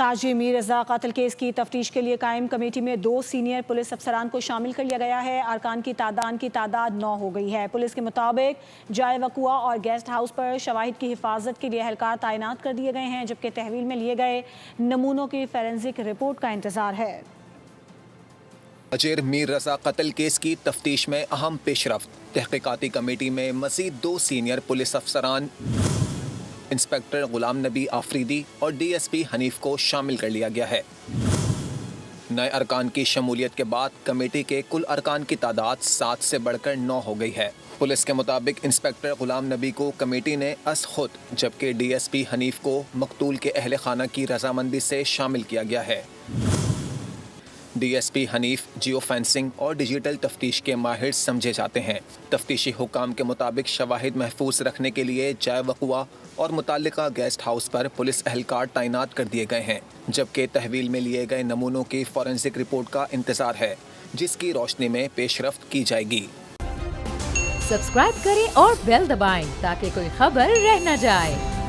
ताजी मीर रजा कत्ल केस की तफ्तीश के लिए कायम कमेटी में 2 सीनियर पुलिस अफसरान को शामिल कर लिया गया है। अरकान की तादाद 9 हो गई है। पुलिस के मुताबिक जाए वकुआ और गेस्ट हाउस पर शवाहिद की हिफाजत के लिए एहलकार तैनात कर दिए गए हैं, जबकि तहवील में लिए गए नमूनों की फॉरेंसिक रिपोर्ट का इंतजार है। अजहर मीर रजा कत्ल केस की तफ्तीश में अहम पेशरफ्त। तहकीकाती कमेटी में मज़ीद 2 सीनियर पुलिस अफसरान इंस्पेक्टर गुलाम नबी आफरीदी और DSP हनीफ को शामिल कर लिया गया है। नए अरकान की शमूलियत के बाद कमेटी के कुल अरकान की तादाद 7 से बढ़कर 9 हो गई है। पुलिस के मुताबिक इंस्पेक्टर गुलाम नबी को कमेटी ने अस खुद, जबकि DSP हनीफ को मकतूल के अहल खाना की रजामंदी से शामिल किया गया है। DSP हनीफ जियो फेंसिंग और डिजिटल तफ्तीश के माहिर समझे जाते हैं। तफ्तीशी हुकाम के मुताबिक शवाहिद महफूज रखने के लिए जाए वकुआ और मुताल्लिका गेस्ट हाउस पर पुलिस एहलकार तैनात कर दिए गए हैं, जबकि तहवील में लिए गए नमूनों की फॉरेंसिक रिपोर्ट का इंतजार है, जिसकी रोशनी में पेशरफ्त की जाएगी। सब्सक्राइब करें और बेल दबाएं ताकि कोई खबर रह न जाए।